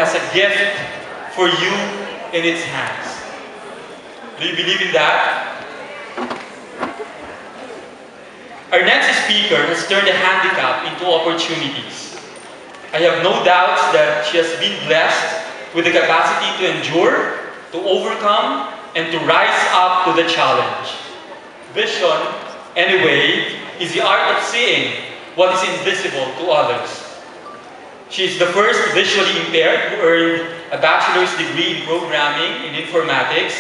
has a gift for you in its hands. Do you believe in that? Our next speaker has turned a handicap into opportunities. I have no doubts that she has been blessed with the capacity to endure, to overcome, and to rise up to the challenge. Vision, anyway, is the art of seeing what is invisible to others. She is the first visually impaired who earned a bachelor's degree in programming in informatics,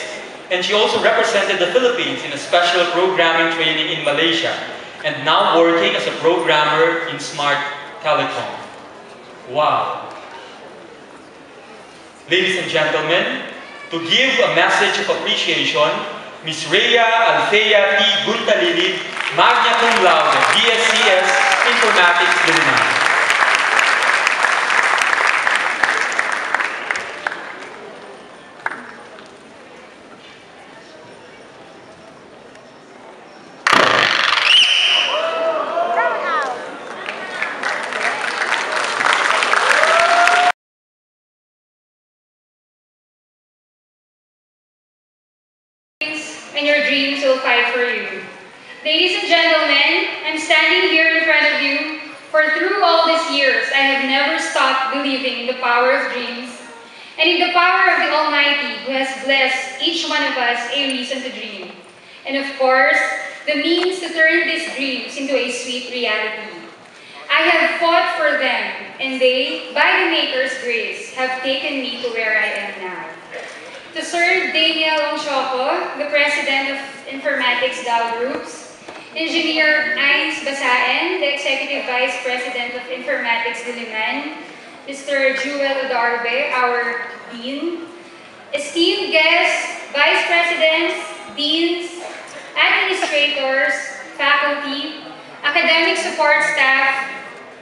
and she also represented the Philippines in a special programming training in Malaysia, and now working as a programmer in smart telecom. Wow! Ladies and gentlemen, to give a message of appreciation, Ms. Rhea Althea T. Guntalilid, Magna Cum Laude, BSCS, Informatics Int'l. And your dreams will fight for you. Ladies and gentlemen, I'm standing here in front of you, for through all these years, I have never stopped believing in the power of dreams and in the power of the Almighty who has blessed each one of us a reason to dream. And of course, the means to turn these dreams into a sweet reality. I have fought for them, and they, by the Maker's grace, have taken me to where I am now. To Sir Daniel Ongchoco, the President of Informatics Dow Groups, Engineer Ines Basaen, the Executive Vice President of Informatics Diliman, Mr. Jewel Odarbe, our Dean, esteemed guests, Vice Presidents, Deans, Administrators, Faculty, Academic Support Staff,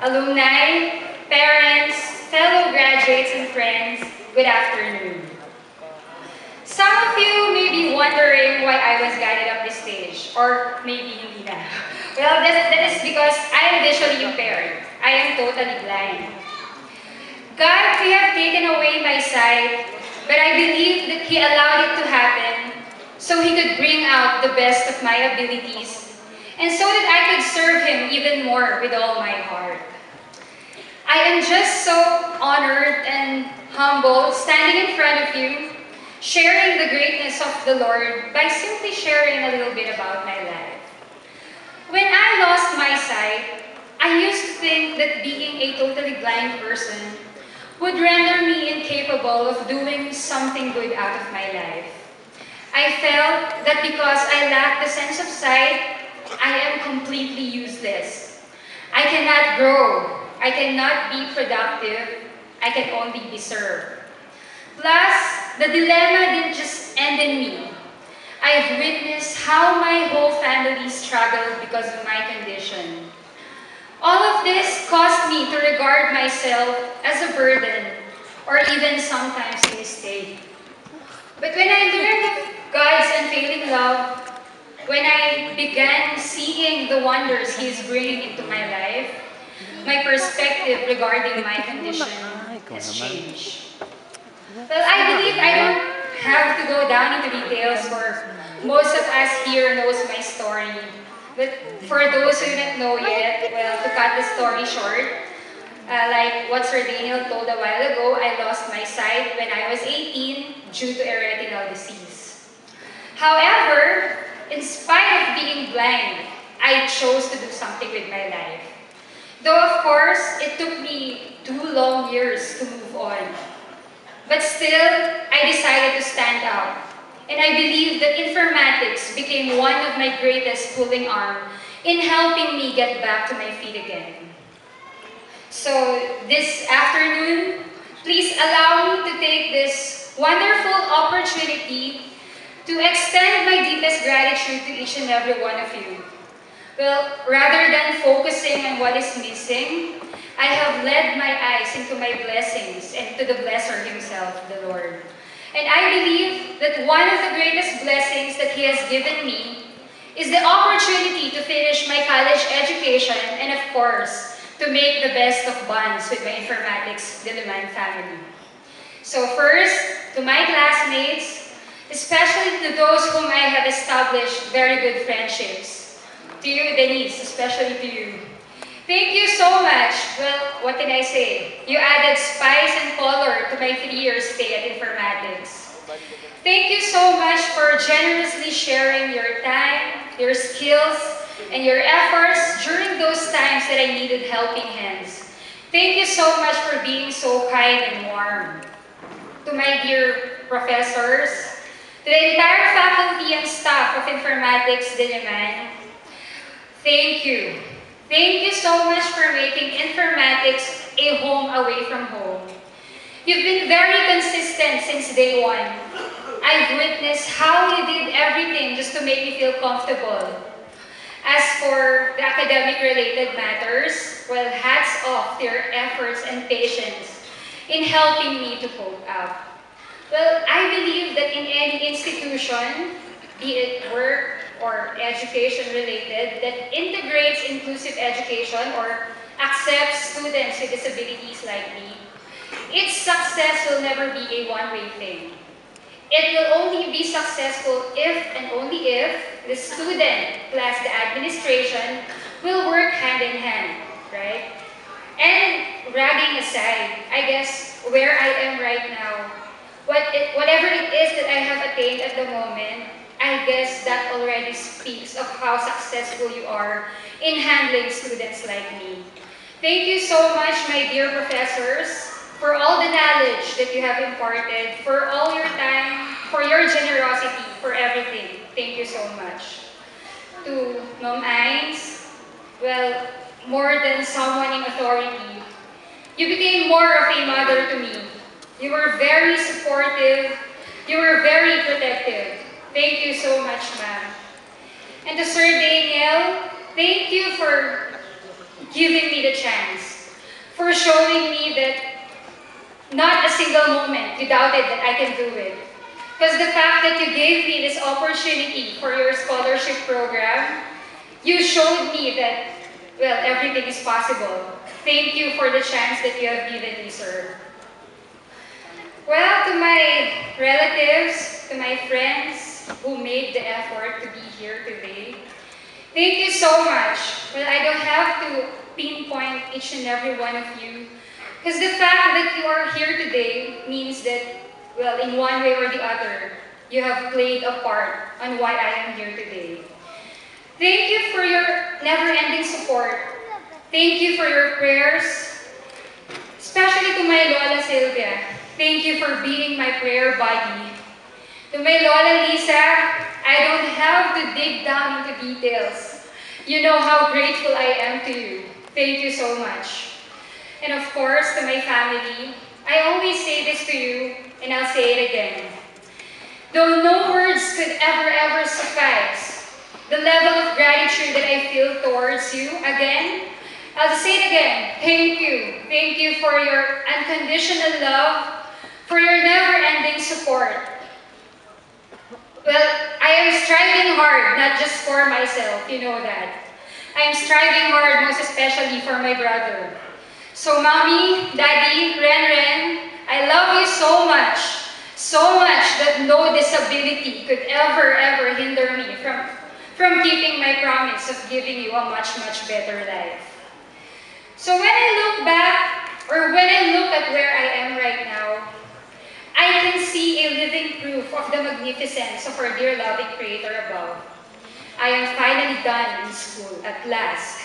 Alumni, Parents, fellow graduates and friends, good afternoon. Some of you may be wondering why I was guided up this stage, or maybe hindi na. Well, that is because I am visually impaired. I am totally blind. God may have taken away my sight, but I believe that He allowed it to happen so He could bring out the best of my abilities, and so that I could serve Him even more with all my heart. I am just so honored and humbled standing in front of you, sharing the greatness of the Lord by simply sharing a little bit about my life. When I lost my sight, I used to think that being a totally blind person would render me incapable of doing something good out of my life. I felt that because I lacked the sense of sight, I am completely useless. I cannot grow. I cannot be productive. I can only be served. Plus, the dilemma didn't just end in me. I have witnessed how my whole family struggled because of my condition. All of this caused me to regard myself as a burden, or even sometimes a mistake. But when I learned of God's unfailing love, when I began seeing the wonders He is bringing into my life, my perspective regarding my condition has changed. Well, I believe I don't have to go down into details, for most of us here knows my story. But for those who don't know yet, well, to cut the story short, like what Sir Daniel told a while ago, I lost my sight when I was 18 due to a retinal disease. However, in spite of being blind, I chose to do something with my life. Though, of course, it took me 2 long years to move on. But still, I decided to stand out. And I believe that informatics became one of my greatest pulling arm in helping me get back to my feet again. So this afternoon, please allow me to take this wonderful opportunity to extend my deepest gratitude to each and every one of you. Well, rather than focusing on what is missing, I have led my eyes into my blessings and to the blesser himself, the Lord. And I believe that one of the greatest blessings that He has given me is the opportunity to finish my college education and, of course, to make the best of bonds with my Informatics Diliman family. So first, to my classmates, especially to those whom I have established very good friendships. To you, Denise, especially to you. Thank you so much. Well, what can I say? You added spice and color to my 3-year stay at Informatics. Thank you so much for generously sharing your time, your skills, and your efforts during those times that I needed helping hands. Thank you so much for being so kind and warm. To my dear professors, to the entire faculty and staff of Informatics Diliman, thank you. Thank you so much for making informatics a home away from home. You've been very consistent since day one. I've witnessed how you did everything just to make me feel comfortable. As for the academic-related matters, well, hats off to your efforts and patience in helping me to cope up. Well, I believe that in any institution, be it work or education-related, that integrates inclusive education or accepts students with disabilities like me, its success will never be a one-way thing. It will only be successful if and only if the student plus the administration will work hand in hand, right? And ragging aside, I guess where I am right now, whatever it is that I have attained at the moment, I guess that already speaks of how successful you are in handling students like me. Thank you so much, my dear professors, for all the knowledge that you have imparted, for all your time, for your generosity, for everything. Thank you so much. To Ma'am Ains, well, more than someone in authority, you became more of a mother to me. You were very supportive, you were very protective. Thank you so much, ma'am. And to Sir Daniel, thank you for giving me the chance, for showing me that not a single moment you doubted that I can do it. Because the fact that you gave me this opportunity for your scholarship program, you showed me that, well, everything is possible. Thank you for the chance that you have given me, sir. Well, to my relatives, to my friends who made the effort to be here today, thank you so much. Well, I don't have to pinpoint each and every one of you, because the fact that you are here today means that, well, in one way or the other, you have played a part on why I am here today. Thank you for your never-ending support. Thank you for your prayers, especially to my Lola Sylvia. Thank you for being my prayer buddy. To my Lola Lisa, I don't have to dig down into details. You know how grateful I am to you. Thank you so much. And of course, to my family, I always say this to you, and I'll say it again. Though no words could ever suffice, the level of gratitude that I feel towards you, again, I'll say it again. Thank you. Thank you for your unconditional love, for your never-ending support. Well, I am striving hard, not just for myself, you know that. I am striving hard, most especially for my brother. So, Mommy, Daddy, Ren, I love you so much that no disability could ever hinder me from keeping my promise of giving you a much better life. So when I look back, or when I look at where I am right now, I can see a living proof of the magnificence of our dear loving Creator above. I am finally done in school at last.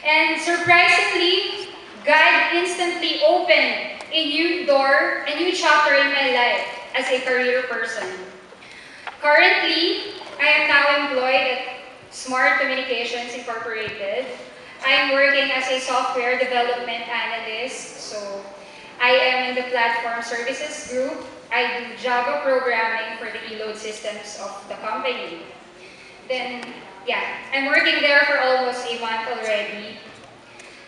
And surprisingly, God instantly opened a new door, a new chapter in my life as a career person. Currently, I am now employed at Smart Communications Incorporated. I am working as a software development analyst, so I am in the platform services group. I do Java programming for the e-load systems of the company. Then, yeah, I'm working there for almost a month already.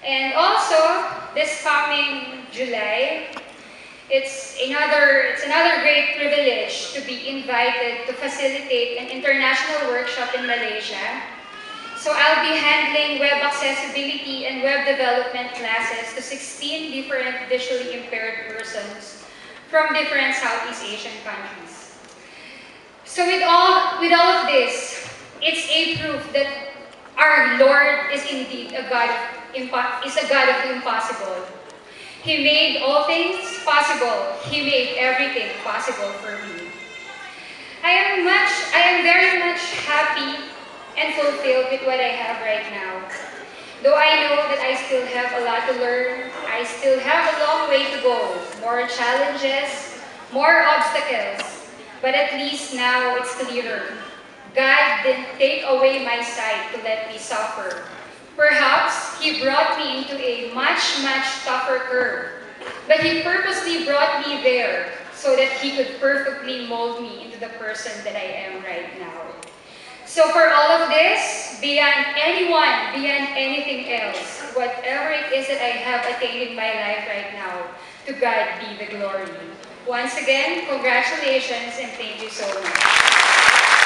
And also, this coming July, it's another great privilege to be invited to facilitate an international workshop in Malaysia. So I'll be handling web accessibility and web development classes to 16 different visually impaired persons from different Southeast Asian countries. So with all of this, it's a proof that our Lord is indeed a God of the impossible. He made all things possible. He made everything possible for me. I am very much happy and fulfilled with what I have right now. Though I know that I still have a lot to learn, I still have a long way to go. More challenges, more obstacles. But at least now it's clearer. God didn't take away my sight to let me suffer. Perhaps He brought me into a much, much tougher curve. But He purposely brought me there so that He could perfectly mold me into the person that I am right now. So for all of this, beyond anyone, beyond anything else, whatever it is that I have attained in my life right now, to God be the glory. Once again, congratulations and thank you so much.